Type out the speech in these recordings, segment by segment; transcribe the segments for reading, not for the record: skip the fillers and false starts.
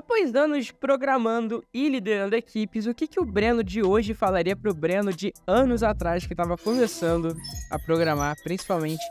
Após anos programando e liderando equipes, o que o Breno de hoje falaria para o Breno de anos atrás que estava começando a programar, principalmente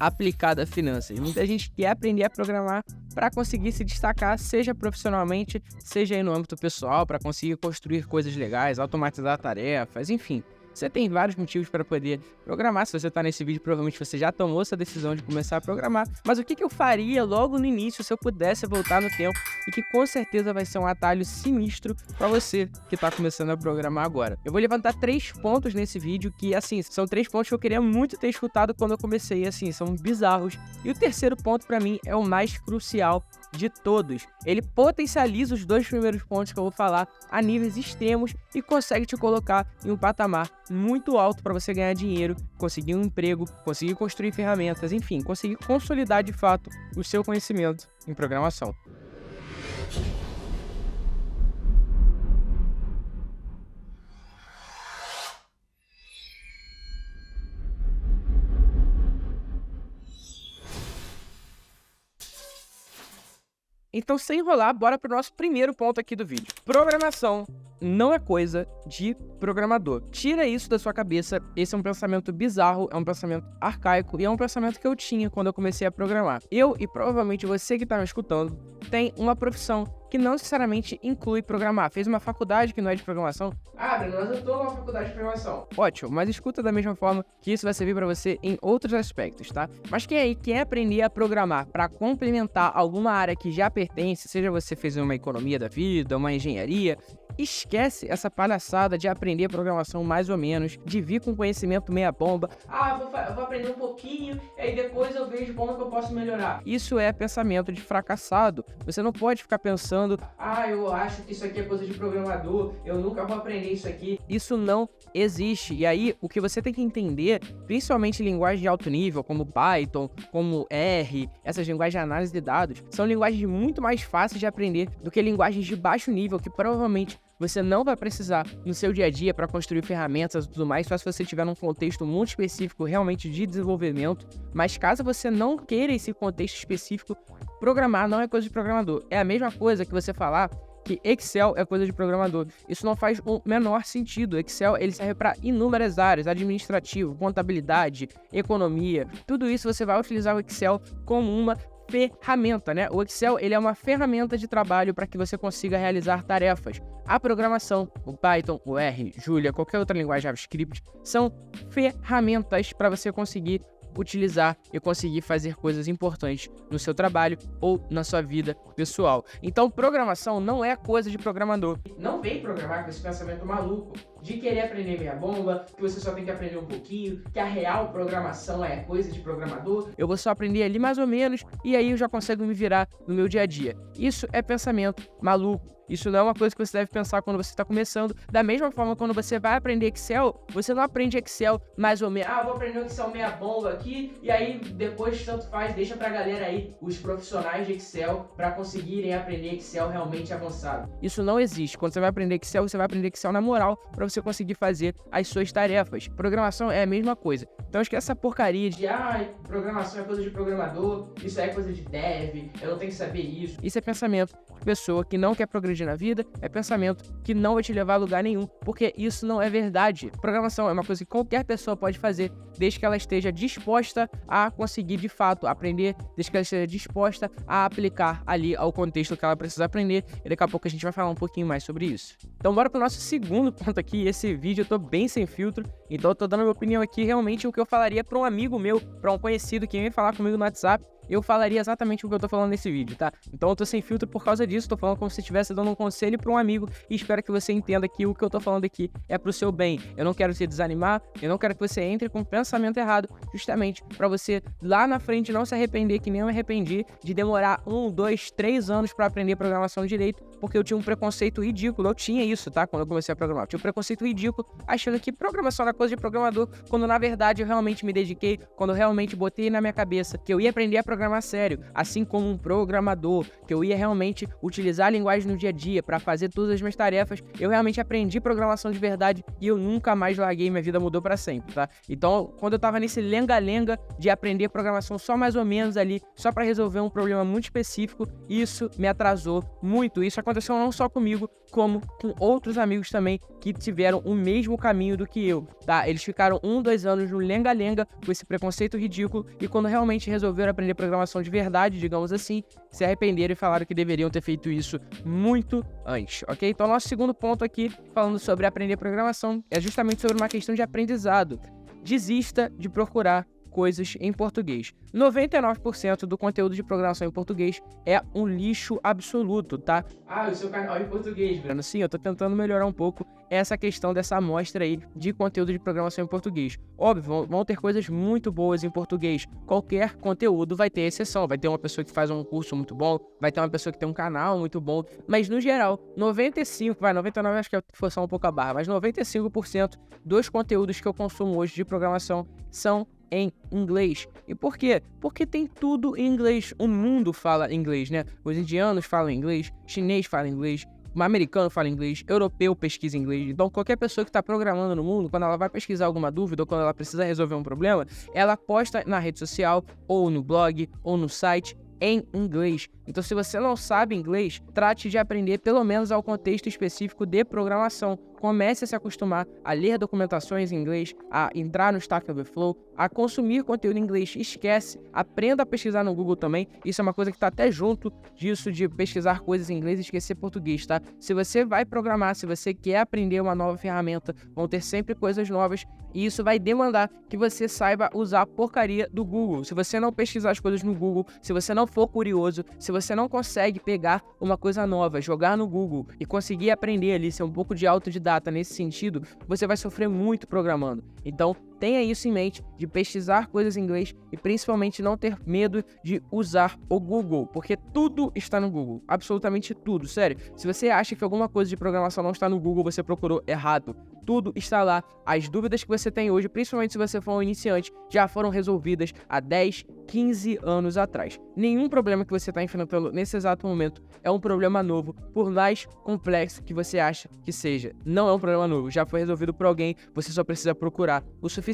aplicado a finanças? Muita gente quer aprender a programar para conseguir se destacar, seja profissionalmente, seja aí no âmbito pessoal, para conseguir construir coisas legais, automatizar tarefas, enfim. Você tem vários motivos para poder programar. Se você está nesse vídeo, provavelmente você já tomou essa decisão de começar a programar. Mas o que eu faria logo no início se eu pudesse voltar no tempo e que com certeza vai ser um atalho sinistro para você que está começando a programar agora? Eu vou levantar 3 pontos nesse vídeo que, assim, são 3 pontos que eu queria muito ter escutado quando eu comecei, assim, são bizarros. E o terceiro ponto para mim é o mais crucial de todos. Ele potencializa os 2 primeiros pontos que eu vou falar a níveis extremos e consegue te colocar em um patamar muito alto para você ganhar dinheiro, conseguir um emprego, conseguir construir ferramentas, enfim, conseguir consolidar de fato o seu conhecimento em programação. Então, sem enrolar, bora pro nosso primeiro ponto aqui do vídeo. Programação não é coisa de programador. Tira isso da sua cabeça. Esse é um pensamento bizarro, é um pensamento arcaico e é um pensamento que eu tinha quando eu comecei a programar. Eu e provavelmente você que está me escutando tem uma profissão que não necessariamente inclui programar. Fez uma faculdade que não é de programação. Ah, Breno, mas eu tô numa faculdade de programação. Ótimo, mas escuta da mesma forma que isso vai servir para você em outros aspectos, tá? Mas quem aí quer aprender a programar para complementar alguma área que já pertence, seja você fez uma economia da vida, uma engenharia, esquece essa palhaçada de aprender programação mais ou menos, de vir com conhecimento meia bomba. Ah, vou aprender um pouquinho, e aí depois eu vejo como que eu posso melhorar. Isso é pensamento de fracassado. Você não pode ficar pensando, eu acho que isso aqui é coisa de programador, eu nunca vou aprender isso aqui. Isso não existe. E aí, o que você tem que entender, principalmente em linguagens de alto nível, como Python, como R, essas linguagens de análise de dados, são linguagens muito mais fáceis de aprender do que linguagens de baixo nível, que provavelmente você não vai precisar no seu dia a dia para construir ferramentas e tudo mais, só se você estiver num contexto muito específico realmente de desenvolvimento. Mas caso você não queira esse contexto específico, programar não é coisa de programador. É a mesma coisa que você falar que Excel é coisa de programador. Isso não faz o menor sentido. Excel ele serve para inúmeras áreas, administrativo, contabilidade, economia. Tudo isso você vai utilizar o Excel como uma ferramenta, né? O Excel ele é uma ferramenta de trabalho para que você consiga realizar tarefas. A programação, o Python, o R, Julia, qualquer outra linguagem JavaScript, são ferramentas para você conseguir utilizar e conseguir fazer coisas importantes no seu trabalho ou na sua vida pessoal. Então, programação não é coisa de programador. Não vem programar com esse pensamento maluco de querer aprender meia bomba, que você só tem que aprender um pouquinho, que a real programação é coisa de programador. Eu vou só aprender ali mais ou menos e aí eu já consigo me virar no meu dia a dia. Isso é pensamento maluco. Isso não é uma coisa que você deve pensar quando você está começando. Da mesma forma, quando você vai aprender Excel, você não aprende Excel mais ou menos. Vou aprender o Excel meia bomba aqui, e aí depois tanto faz, deixa pra galera aí, os profissionais de Excel, para conseguirem aprender Excel realmente avançado. Isso não existe. Quando você vai aprender Excel, você vai aprender Excel na moral, para você conseguir fazer as suas tarefas. Programação é a mesma coisa. Então esquece essa porcaria de programação é coisa de programador, isso é coisa de dev, eu não tenho que saber isso. Isso é pensamento de pessoa que não quer progredir na vida, é pensamento que não vai te levar a lugar nenhum, porque isso não é verdade. Programação é uma coisa que qualquer pessoa pode fazer, desde que ela esteja disposta a conseguir de fato aprender, desde que ela esteja disposta a aplicar ali ao contexto que ela precisa aprender, e daqui a pouco a gente vai falar um pouquinho mais sobre isso. Então bora pro nosso segundo ponto aqui. Esse vídeo eu tô bem sem filtro, então eu tô dando a minha opinião aqui, realmente o que eu falaria para um amigo meu, para um conhecido que vem falar comigo no WhatsApp, eu falaria exatamente o que eu tô falando nesse vídeo, tá? Então eu tô sem filtro por causa disso, tô falando como se estivesse dando um conselho pra um amigo e espero que você entenda que o que eu tô falando aqui é pro seu bem. Eu não quero te desanimar, eu não quero que você entre com um pensamento errado, justamente pra você lá na frente não se arrepender, que nem eu me arrependi de demorar 1, 2, 3 anos pra aprender programação direito, porque eu tinha um preconceito ridículo. Eu tinha isso, tá? Quando eu comecei a programar, eu tinha um preconceito ridículo, achando que programação era coisa de programador, quando na verdade eu realmente me dediquei, quando eu realmente botei na minha cabeça que eu ia aprender a programar sério, assim como um programador, que eu ia realmente utilizar a linguagem no dia a dia para fazer todas as minhas tarefas. Eu realmente aprendi programação de verdade e eu nunca mais larguei, minha vida mudou para sempre, tá? Então, quando eu tava nesse lenga-lenga de aprender programação só mais ou menos ali, só para resolver um problema muito específico, isso me atrasou muito. Isso aconteceu não só comigo, como com outros amigos também que tiveram o mesmo caminho do que eu, tá? Eles ficaram 2 anos no lenga-lenga com esse preconceito ridículo e quando realmente resolveram aprender programação de verdade, digamos assim, se arrependeram e falaram que deveriam ter feito isso muito antes, ok? Então, nosso segundo ponto aqui, falando sobre aprender programação, é justamente sobre uma questão de aprendizado. Desista de procurar coisas em português. 99% do conteúdo de programação em português é um lixo absoluto, tá? O seu canal é em português, Breno. Sim, eu tô tentando melhorar um pouco essa questão dessa amostra aí de conteúdo de programação em português. Óbvio, vão ter coisas muito boas em português. Qualquer conteúdo vai ter exceção. Vai ter uma pessoa que faz um curso muito bom, vai ter uma pessoa que tem um canal muito bom, mas no geral, 99 acho que eu forçar um pouco a barra, mas 95% dos conteúdos que eu consumo hoje de programação são em inglês. E por quê? Porque tem tudo em inglês. O mundo fala inglês, né? Os indianos falam inglês, chinês fala inglês, o americano fala inglês, europeu pesquisa inglês. Então, qualquer pessoa que está programando no mundo, quando ela vai pesquisar alguma dúvida ou quando ela precisa resolver um problema, ela posta na rede social, ou no blog, ou no site, em inglês. Então, se você não sabe inglês, trate de aprender pelo menos ao contexto específico de programação. Comece a se acostumar a ler documentações em inglês, a entrar no Stack Overflow, a consumir conteúdo em inglês. Esquece, aprenda a pesquisar no Google também. Isso é uma coisa que está até junto disso de pesquisar coisas em inglês e esquecer português, tá? Se você vai programar, se você quer aprender uma nova ferramenta, vão ter sempre coisas novas e isso vai demandar que você saiba usar a porcaria do Google. Se você não pesquisar as coisas no Google, se você não for curioso, se você não consegue pegar uma coisa nova, jogar no Google e conseguir aprender ali, ser um pouco de autodidata nesse sentido, você vai sofrer muito programando. Então, tenha isso em mente, de pesquisar coisas em inglês e principalmente não ter medo de usar o Google, porque tudo está no Google, absolutamente tudo, sério. Se você acha que alguma coisa de programação não está no Google, você procurou errado. Tudo está lá. As dúvidas que você tem hoje, principalmente se você for um iniciante, já foram resolvidas há 10, 15 anos atrás. Nenhum problema que você está enfrentando nesse exato momento é um problema novo, por mais complexo que você acha que seja. Não é um problema novo, já foi resolvido por alguém, você só precisa procurar o suficiente,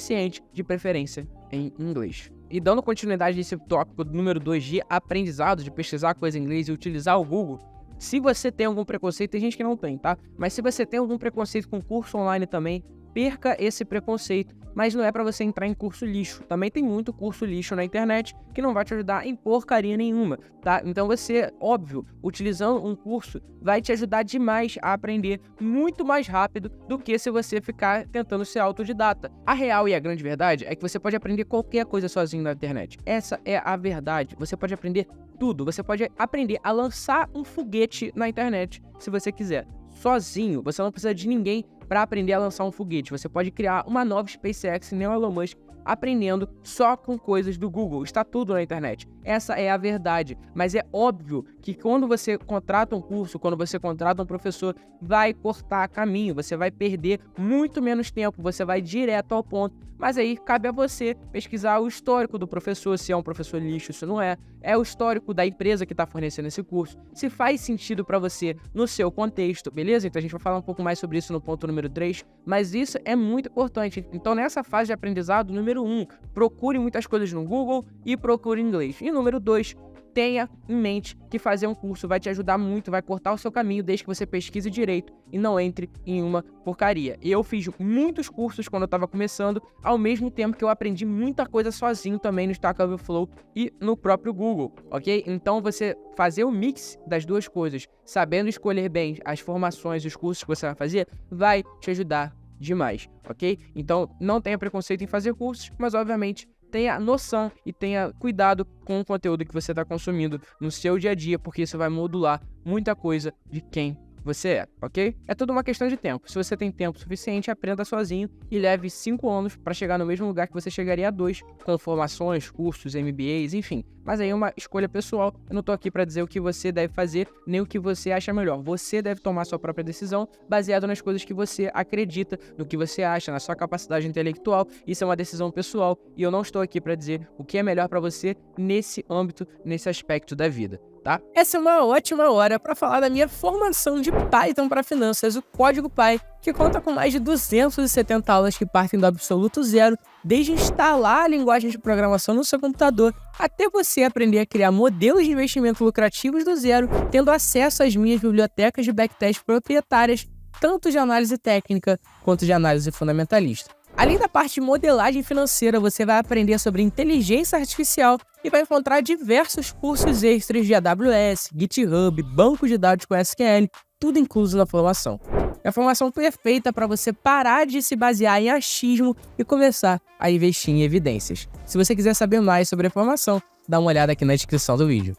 de preferência em inglês. E dando continuidade nesse tópico número 2 de aprendizado, de pesquisar coisa em inglês e utilizar o Google, se você tem algum preconceito, tem gente que não tem, tá? Mas se você tem algum preconceito com curso online também, perca esse preconceito, mas não é pra você entrar em curso lixo. Também tem muito curso lixo na internet que não vai te ajudar em porcaria nenhuma, tá? Então você, óbvio, utilizando um curso vai te ajudar demais a aprender muito mais rápido do que se você ficar tentando ser autodidata. A real e a grande verdade é que você pode aprender qualquer coisa sozinho na internet. Essa é a verdade. Você pode aprender tudo. Você pode aprender a lançar um foguete na internet, se você quiser. Sozinho, você não precisa de ninguém para aprender a lançar um foguete. Você pode criar uma nova SpaceX, nem o Elon Musk, aprendendo só com coisas do Google. Está tudo na internet. Essa é a verdade. Mas é óbvio que quando você contrata um curso, quando você contrata um professor, vai cortar caminho. Você vai perder muito menos tempo. Você vai direto ao ponto. Mas aí cabe a você pesquisar o histórico do professor, se é um professor lixo, se não é. É o histórico da empresa que está fornecendo esse curso. Se faz sentido para você no seu contexto, beleza? Então a gente vai falar um pouco mais sobre isso no ponto número 3. Mas isso é muito importante. Então nessa fase de aprendizado, número 1, procure muitas coisas no Google e procure inglês. E número 2, tenha em mente que fazer um curso vai te ajudar muito, vai cortar o seu caminho desde que você pesquise direito e não entre em uma porcaria. Eu fiz muitos cursos quando eu estava começando, ao mesmo tempo que eu aprendi muita coisa sozinho também no Stack Overflow e no próprio Google, ok? Então você fazer o mix das duas coisas, sabendo escolher bem as formações e os cursos que você vai fazer, vai te ajudar demais, ok? Então não tenha preconceito em fazer cursos, mas obviamente tenha noção e tenha cuidado com o conteúdo que você está consumindo no seu dia a dia, porque isso vai modular muita coisa de quem você é, ok? É tudo uma questão de tempo. Se você tem tempo suficiente, aprenda sozinho e leve 5 anos para chegar no mesmo lugar que você chegaria a 2, com formações, cursos, MBAs, enfim. mas aí é uma escolha pessoal. Eu não tô aqui para dizer o que você deve fazer, nem o que você acha melhor. Você deve tomar sua própria decisão baseado nas coisas que você acredita, no que você acha, na sua capacidade intelectual. Isso é uma decisão pessoal e eu não estou aqui para dizer o que é melhor para você nesse âmbito, nesse aspecto da vida. Tá? Essa é uma ótima hora para falar da minha formação de Python para finanças, o Código Py, que conta com mais de 270 aulas que partem do absoluto zero, desde instalar a linguagem de programação no seu computador, até você aprender a criar modelos de investimento lucrativos do zero, tendo acesso às minhas bibliotecas de backtest proprietárias, tanto de análise técnica quanto de análise fundamentalista. Além da parte de modelagem financeira, você vai aprender sobre inteligência artificial e vai encontrar diversos cursos extras de AWS, GitHub, banco de dados com SQL, tudo incluso na formação. É a formação perfeita para você parar de se basear em achismo e começar a investir em evidências. Se você quiser saber mais sobre a formação, dá uma olhada aqui na descrição do vídeo.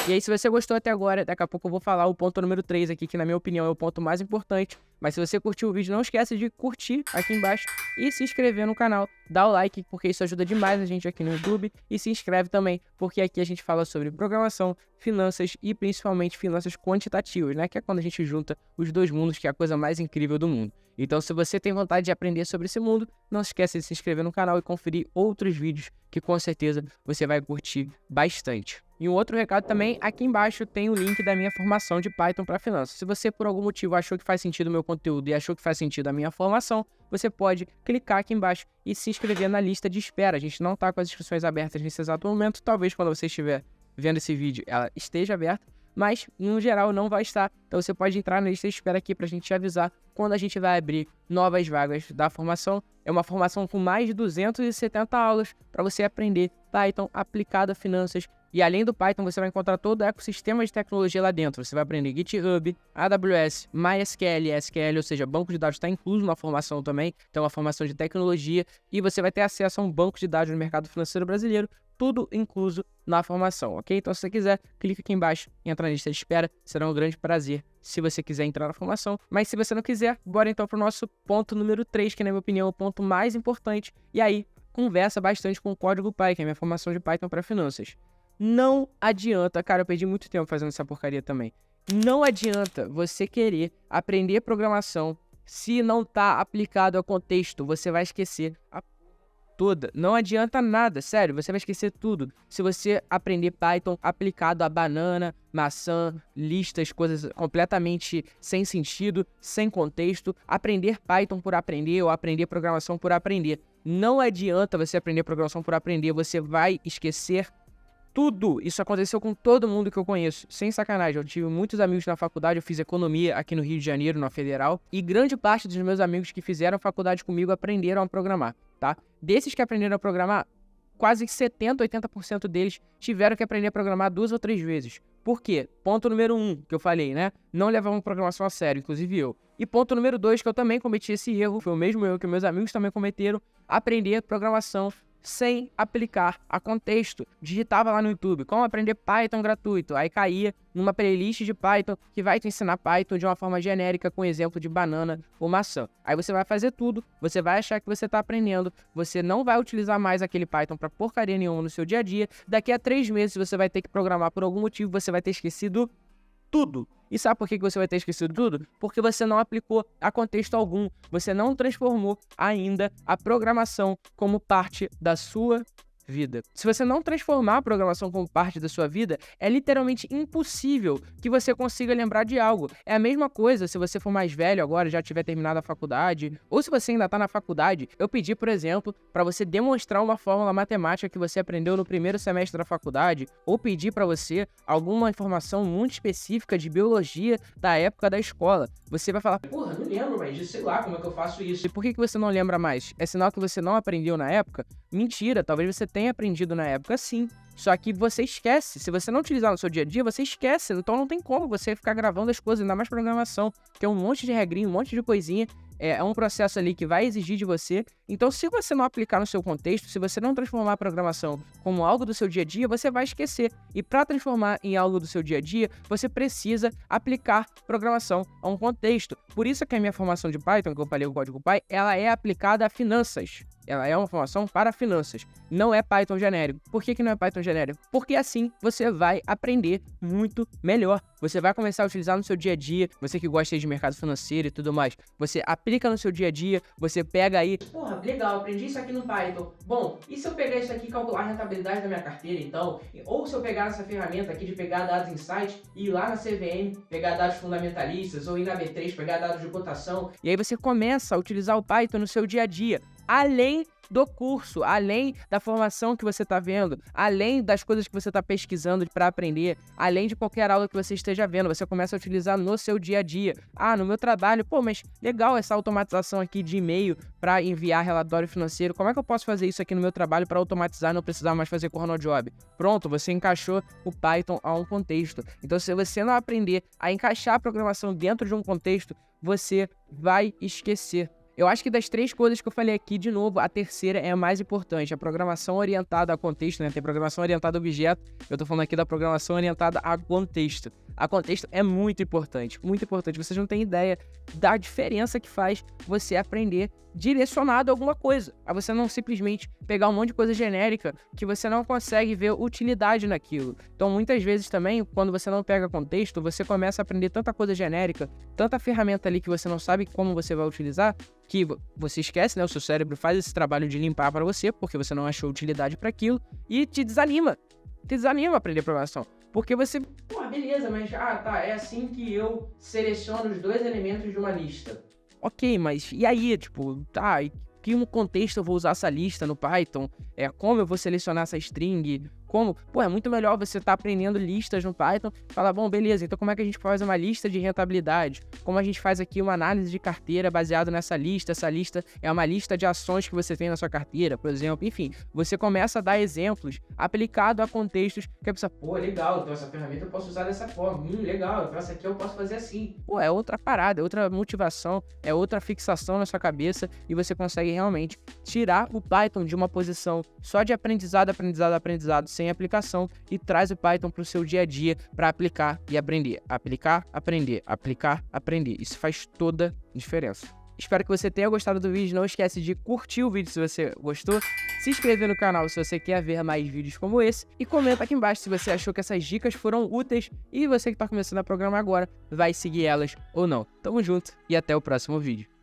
E aí, se você gostou até agora, daqui a pouco eu vou falar o ponto número 3 aqui, que na minha opinião é o ponto mais importante. Mas se você curtiu o vídeo, não esquece de curtir aqui embaixo e se inscrever no canal. Dá o like, porque isso ajuda demais a gente aqui no YouTube. E se inscreve também, porque aqui a gente fala sobre programação, finanças e principalmente finanças quantitativas, né? Que é quando a gente junta os dois mundos, que é a coisa mais incrível do mundo. Então, se você tem vontade de aprender sobre esse mundo, não esquece de se inscrever no canal e conferir outros vídeos que com certeza você vai curtir bastante. E um outro recado também, aqui embaixo tem o link da minha formação de Python para finanças. Se você por algum motivo achou que faz sentido o meu conteúdo e achou que faz sentido a minha formação, você pode clicar aqui embaixo e se inscrever na lista de espera. A gente não está com as inscrições abertas nesse exato momento, talvez quando você estiver vendo esse vídeo ela esteja aberta, mas no geral não vai estar. Então você pode entrar na lista de espera aqui para a gente te avisar quando a gente vai abrir novas vagas da formação. É uma formação com mais de 270 aulas para você aprender Python aplicado a finanças. E além do Python, você vai encontrar todo o ecossistema de tecnologia lá dentro. Você vai aprender GitHub, AWS, MySQL, SQL, ou seja, banco de dados está incluso na formação também. Então, uma formação de tecnologia. E você vai ter acesso a um banco de dados no mercado financeiro brasileiro. Tudo incluso na formação, ok? Então, se você quiser, clica aqui embaixo e entra na lista de espera. Será um grande prazer se você quiser entrar na formação. Mas se você não quiser, bora então para o nosso ponto número 3, que na minha opinião é o ponto mais importante. E aí, conversa bastante com o Código Py, que é a minha formação de Python para finanças. Não adianta, cara, eu perdi muito tempo fazendo essa porcaria também. Não adianta você querer aprender programação se não tá aplicado ao contexto. Você vai esquecer a toda. Não adianta nada, sério, você vai esquecer tudo. Se você aprender Python aplicado a banana, maçã, listas, coisas completamente sem sentido, sem contexto, aprender Python por aprender ou aprender programação por aprender. Não adianta você aprender programação por aprender, você vai esquecer tudo. Isso aconteceu com todo mundo que eu conheço, sem sacanagem. Eu tive muitos amigos na faculdade, eu fiz economia aqui no Rio de Janeiro, na Federal, e grande parte dos meus amigos que fizeram faculdade comigo aprenderam a programar, tá? Desses que aprenderam a programar, quase 70, 80% deles tiveram que aprender a programar 2 ou 3 vezes. Por quê? Ponto número 1, que eu falei, né? Não levavam programação a sério, inclusive eu. E ponto número 2, que eu também cometi esse erro, foi o mesmo erro que meus amigos também cometeram, aprender programação sem aplicar a contexto. Digitava lá no YouTube, como aprender Python gratuito. Aí caía numa playlist de Python que vai te ensinar Python de uma forma genérica com exemplo de banana ou maçã. Aí você vai fazer tudo, você vai achar que você está aprendendo, você não vai utilizar mais aquele Python para porcaria nenhuma no seu dia a dia. Daqui a 3 meses você vai ter que programar por algum motivo, você vai ter esquecido tudo. E sabe por que você vai ter esquecido tudo? Porque você não aplicou a contexto algum. Você não transformou ainda a programação como parte da sua vida. Se você não transformar a programação como parte da sua vida, é literalmente impossível que você consiga lembrar de algo. É a mesma coisa se você for mais velho agora, já tiver terminado a faculdade, ou se você ainda está na faculdade, eu pedi, por exemplo, para você demonstrar uma fórmula matemática que você aprendeu no primeiro semestre da faculdade, ou pedir para você alguma informação muito específica de biologia da época da escola. Você vai falar, porra, não lembro mais disso, sei lá como é que eu faço isso. E por que você não lembra mais? É sinal que você não aprendeu na época? Mentira, talvez você tenha aprendido na época sim, só que você esquece. Se você não utilizar no seu dia a dia, você esquece, então não tem como você ficar gravando as coisas, ainda mais programação, que é um monte de regrinha, um monte de coisinha, é um processo ali que vai exigir de você. Então se você não aplicar no seu contexto, se você não transformar a programação como algo do seu dia a dia, você vai esquecer. E para transformar em algo do seu dia a dia, você precisa aplicar programação a um contexto. Por isso que a minha formação de Python, que eu falei o Código Py, ela é aplicada a finanças. ela é uma formação para finanças, não é Python genérico. Por que não é Python genérico? Porque assim você vai aprender muito melhor. Você vai começar a utilizar no seu dia a dia, você que gosta aí de mercado financeiro e tudo mais, você aplica no seu dia a dia, você pega aí, porra, legal, aprendi isso aqui no Python. Bom, e se eu pegar isso aqui e calcular a rentabilidade da minha carteira, então? Ou se eu pegar essa ferramenta aqui de pegar dados insights e ir lá na CVM, pegar dados fundamentalistas, ou ir na B3, pegar dados de cotação, e aí você começa a utilizar o Python no seu dia a dia, além do curso, além da formação que você está vendo, além das coisas que você está pesquisando para aprender, além de qualquer aula que você esteja vendo, você começa a utilizar no seu dia a dia. Ah, no meu trabalho, pô, mas legal essa automatização aqui de e-mail para enviar relatório financeiro. Como é que eu posso fazer isso aqui no meu trabalho para automatizar e não precisar mais fazer cronjob? Pronto, você encaixou o Python a um contexto. Então, se você não aprender a encaixar a programação dentro de um contexto, você vai esquecer. Eu acho que das 3 coisas que eu falei aqui, de novo, a terceira é a mais importante. A programação orientada a contexto, né? Tem programação orientada a objeto. Eu tô falando aqui da programação orientada a contexto. A contexto é muito importante, muito importante. Vocês não têm ideia da diferença que faz você aprender direcionado a alguma coisa. A você não simplesmente pegar um monte de coisa genérica que você não consegue ver utilidade naquilo. Então, muitas vezes também, quando você não pega contexto, você começa a aprender tanta coisa genérica, tanta ferramenta ali que você não sabe como você vai utilizar, que você esquece, né? O seu cérebro faz esse trabalho de limpar para você, porque você não achou utilidade para aquilo, e te desanima. Te desanima a aprender programação. Porque você, pô, beleza, mas, tá, é assim que eu seleciono os 2 elementos de uma lista. Ok, mas e aí, tipo, tá, e que contexto eu vou usar essa lista no Python? Como eu vou selecionar essa string? Como? Pô, é muito melhor você estar aprendendo listas no Python, falar, bom, beleza, então como é que a gente faz uma lista de rentabilidade? Como a gente faz aqui uma análise de carteira baseada nessa lista? Essa lista é uma lista de ações que você tem na sua carteira, por exemplo. Enfim, você começa a dar exemplos aplicado a contextos que a pessoa, pô, legal, então essa ferramenta eu posso usar dessa forma. Legal, então essa aqui eu posso fazer assim. Pô, é outra parada, é outra motivação, é outra fixação na sua cabeça e você consegue realmente tirar o Python de uma posição só de aprendizado, sem aplicação e traz o Python para o seu dia a dia para aplicar e aprender. Aplicar, aprender, aplicar, aprender. Isso faz toda a diferença. Espero que você tenha gostado do vídeo. Não esquece de curtir o vídeo se você gostou, se inscrever no canal se você quer ver mais vídeos como esse e comenta aqui embaixo se você achou que essas dicas foram úteis e você que está começando a programar agora vai seguir elas ou não. Tamo junto e até o próximo vídeo.